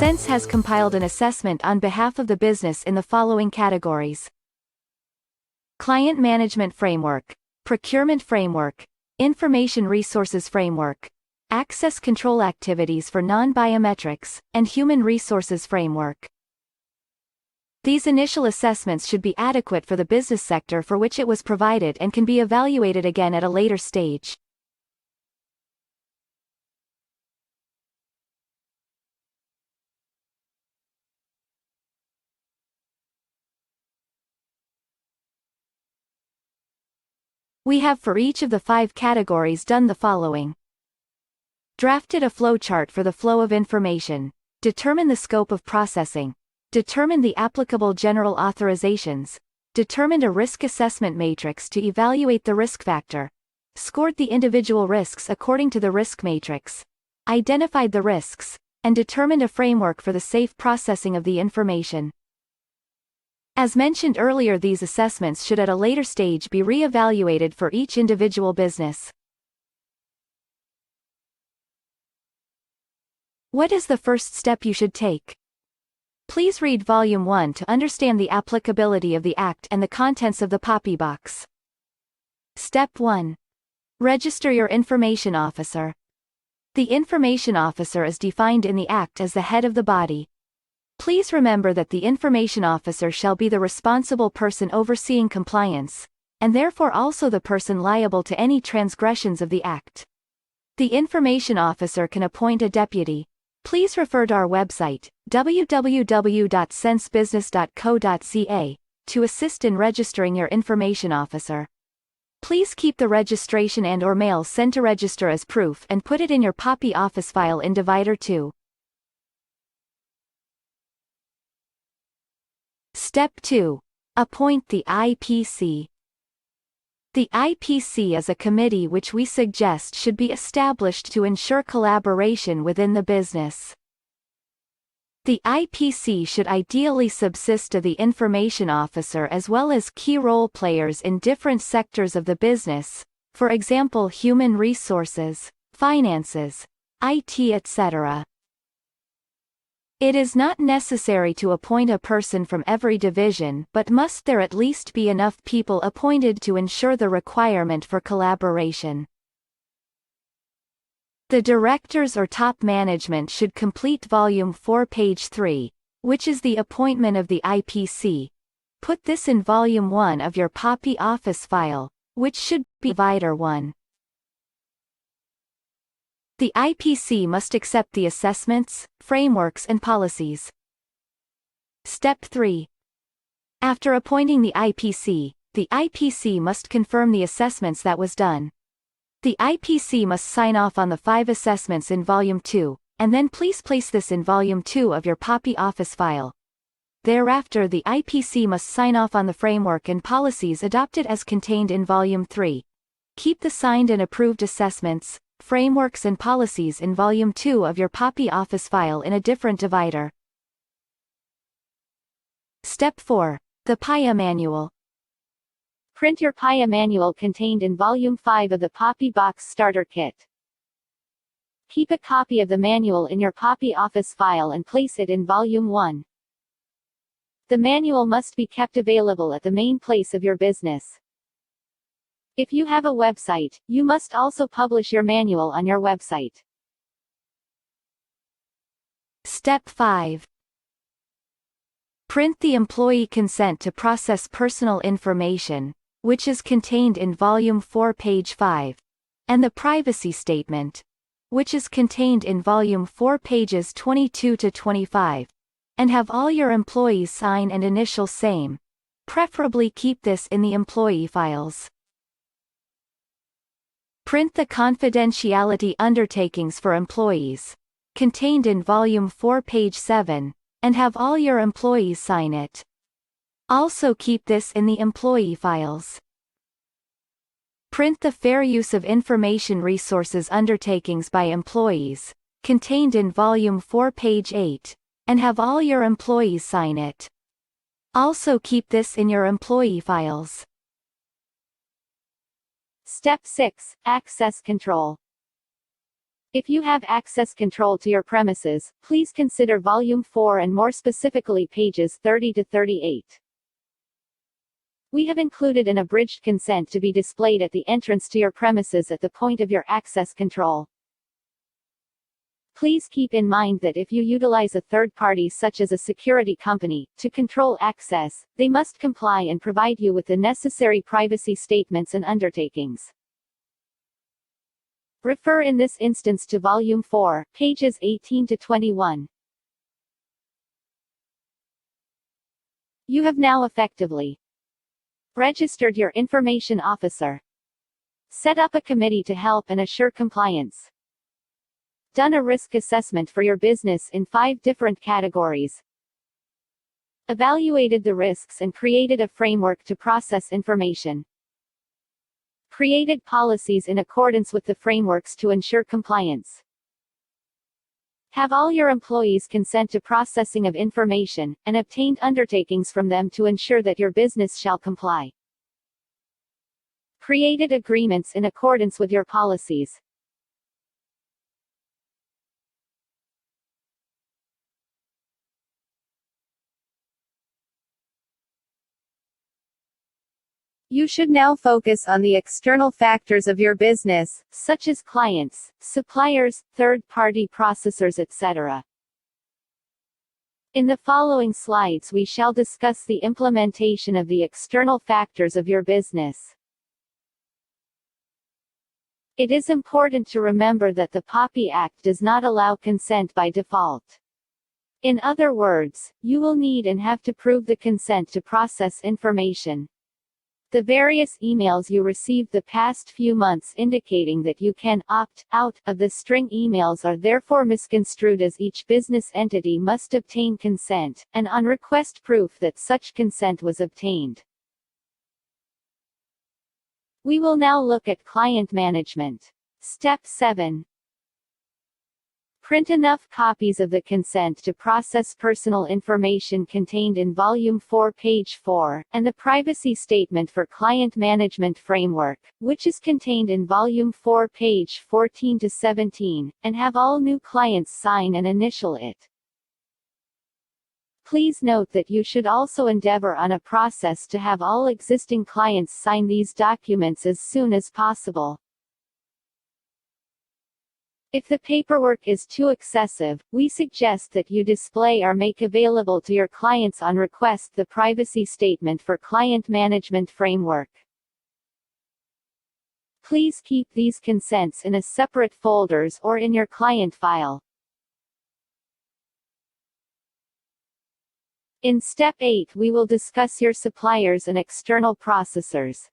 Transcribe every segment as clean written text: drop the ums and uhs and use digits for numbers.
Sense has compiled an assessment on behalf of the business in the following categories: Client Management Framework, Procurement Framework, Information Resources Framework, Access Control Activities for Non-Biometrics, and Human Resources Framework. These initial assessments should be adequate for the business sector for which it was provided and can be evaluated again at a later stage. We have for each of the 5 categories done the following. Drafted a flowchart for the flow of information. Determine the scope of processing. Determine the applicable general authorizations. Determined a risk assessment matrix to evaluate the risk factor. Scored the individual risks according to the risk matrix. Identified the risks, and determined a framework for the safe processing of the information. As mentioned earlier, these assessments should at a later stage be re-evaluated for each individual business. What is the first step you should take? Please read Volume 1 to understand the applicability of the Act and the contents of the Poppy Box. Step 1. Register your Information Officer. The Information Officer is defined in the Act as the head of the body. Please remember that the Information Officer shall be the responsible person overseeing compliance, and therefore also the person liable to any transgressions of the Act. The Information Officer can appoint a deputy. Please refer to our website, www.sensebusiness.co.za, to assist in registering your Information Officer. Please keep the registration and/or mail sent to register as proof and put it in your Poppy office file in Divider 2. Step 2. Appoint the IPC. The IPC is a committee which we suggest should be established to ensure collaboration within the business. The IPC should ideally subsist of the Information Officer as well as key role players in different sectors of the business, for example human resources, finances, IT, etc. It is not necessary to appoint a person from every division, but must there at least be enough people appointed to ensure the requirement for collaboration. The directors or top management should complete Volume 4 page 3, which is the appointment of the IPC. Put this in Volume 1 of your Poppy office file, which should be Divider 1. The IPC must accept the assessments, frameworks and policies. Step 3. After appointing the IPC must confirm the assessments that was done. The IPC must sign off on the 5 assessments in Volume 2, and then please place this in Volume 2 of your Poppy office file. Thereafter the IPC must sign off on the framework and policies adopted as contained in Volume 3. Keep the signed and approved assessments, frameworks and policies in Volume 2 of your Poppy office file in a different divider. Step 4. The PIA Manual. Print your PIA Manual contained in Volume 5 of the Poppy Box Starter Kit. Keep a copy of the manual in your Poppy office file and place it in Volume 1. The manual must be kept available at the main place of your business. If you have a website, you must also publish your manual on your website. Step 5. Print the employee consent to process personal information, which is contained in Volume 4 page 5, and the privacy statement, which is contained in Volume 4 pages 22 to 25, and have all your employees sign and initial same. Preferably keep this in the employee files. Print the confidentiality undertakings for employees, contained in Volume 4 page 7, and have all your employees sign it. Also keep this in the employee files. Print the Fair Use of Information Resources undertakings by employees, contained in Volume 4 page 8, and have all your employees sign it. Also keep this in your employee files. Step 6. Access control. If you have access control to your premises, please consider Volume 4 and more specifically pages 30 to 38. We have included an abridged consent to be displayed at the entrance to your premises at the point of your access control. Please keep in mind that if you utilize a third party such as a security company, to control access, they must comply and provide you with the necessary privacy statements and undertakings. Refer in this instance to Volume 4, pages 18 to 21. You have now effectively registered your information officer, set up a committee to help and assure compliance, done a risk assessment for your business in 5 different categories, evaluated the risks and created a framework to process information, created policies in accordance with the frameworks to ensure compliance, have all your employees consent to processing of information, and obtained undertakings from them to ensure that your business shall comply, created agreements in accordance with your policies, You should now focus on the external factors of your business, such as clients, suppliers, third-party processors, etc. In the following slides we shall discuss the implementation of the external factors of your business. It is important to remember that the POPI Act does not allow consent by default. In other words, you will need and have to prove the consent to process information. The various emails you received the past few months indicating that you can opt out of the string emails are therefore misconstrued as each business entity must obtain consent, and on request proof that such consent was obtained. We will now look at client management. Step 7. Print enough copies of the consent to process personal information contained in Volume 4 page 4, and the privacy statement for client management framework, which is contained in Volume 4 page 14 to 17, and have all new clients sign and initial it. Please note that you should also endeavor on a process to have all existing clients sign these documents as soon as possible. If the paperwork is too excessive, we suggest that you display or make available to your clients on request the privacy statement for client management framework. Please keep these consents in a separate folders or in your client file. In Step 8 we will discuss your suppliers and external processors.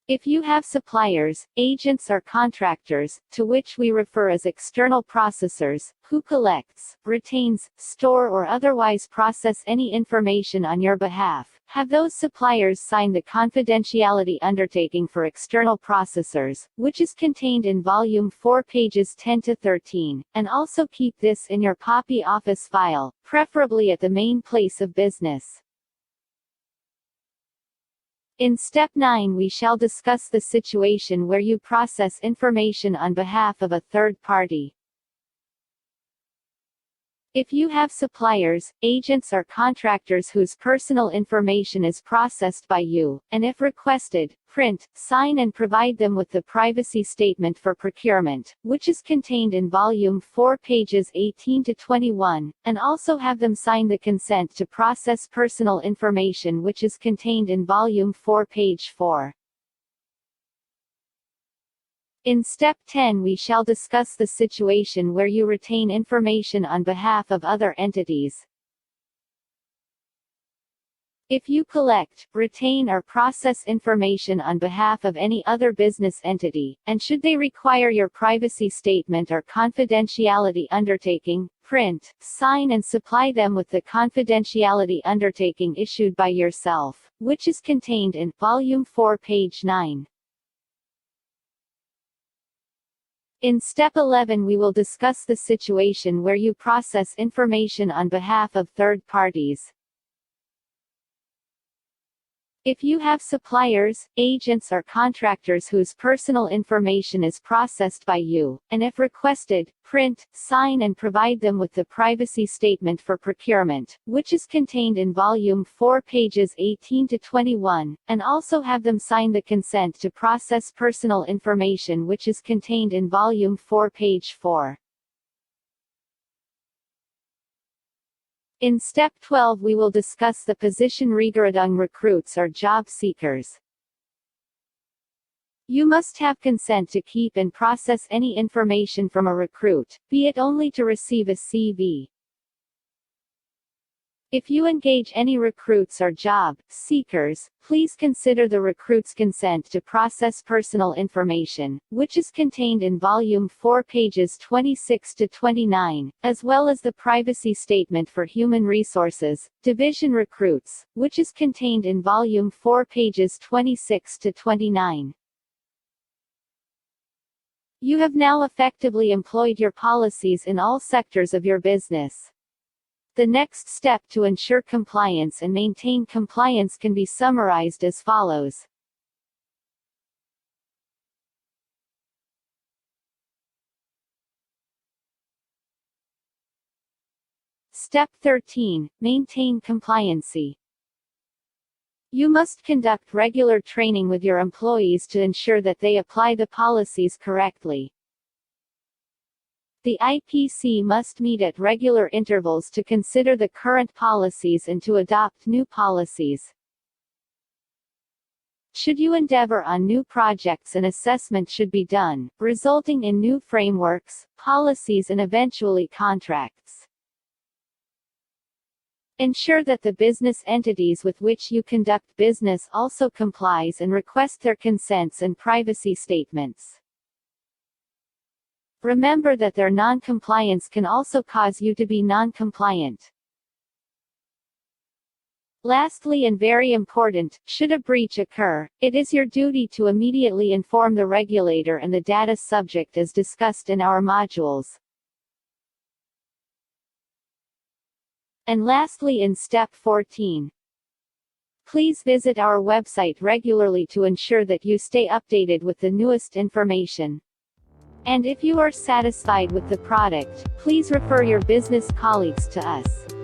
If you have suppliers, agents or contractors, to which we refer as external processors, who collects, retains, store or otherwise process any information on your behalf, have those suppliers sign the confidentiality undertaking for external processors, which is contained in Volume 4 pages 10 to 13, and also keep this in your POPI office file, preferably at the main place of business. In Step 9 we shall discuss the situation where you process information on behalf of a third party. If you have suppliers, agents or contractors whose personal information is processed by you, and if requested, print, sign and provide them with the privacy statement for procurement, which is contained in Volume 4 pages 18 to 21, and also have them sign the consent to process personal information which is contained in Volume 4 page 4. In step 10 we shall discuss the situation where you retain information on behalf of other entities. If you collect, retain or process information on behalf of any other business entity, and should they require your privacy statement or confidentiality undertaking, print, sign and supply them with the confidentiality undertaking issued by yourself, which is contained in Volume 4 page 9. In step 11 we will discuss the situation where you process information on behalf of third parties. If you have suppliers, agents or contractors whose personal information is processed by you, and if requested, print, sign and provide them with the privacy statement for procurement, which is contained in Volume 4 pages 18 to 21, and also have them sign the consent to process personal information which is contained in Volume 4 page 4. In step 12 we will discuss the position regarding recruits or job seekers. You must have consent to keep and process any information from a recruit, be it only to receive a CV. If you engage any recruits or job seekers, please consider the recruit's consent to process personal information, which is contained in Volume 4 pages 26 to 29, as well as the privacy statement for human resources, Division Recruits, which is contained in Volume 4 pages 26 to 29. You have now effectively employed your policies in all sectors of your business. The next step to ensure compliance and maintain compliance can be summarized as follows. Step 13. Maintain compliancy. You must conduct regular training with your employees to ensure that they apply the policies correctly. The IPC must meet at regular intervals to consider the current policies and to adopt new policies. Should you endeavor on new projects, an assessment should be done, resulting in new frameworks, policies and eventually contracts. Ensure that the business entities with which you conduct business also complies and request their consents and privacy statements. Remember that their non-compliance can also cause you to be non-compliant. Lastly and very important, should a breach occur, it is your duty to immediately inform the regulator and the data subject as discussed in our modules. And lastly in step 14. Please visit our website regularly to ensure that you stay updated with the newest information. And if you are satisfied with the product, please refer your business colleagues to us.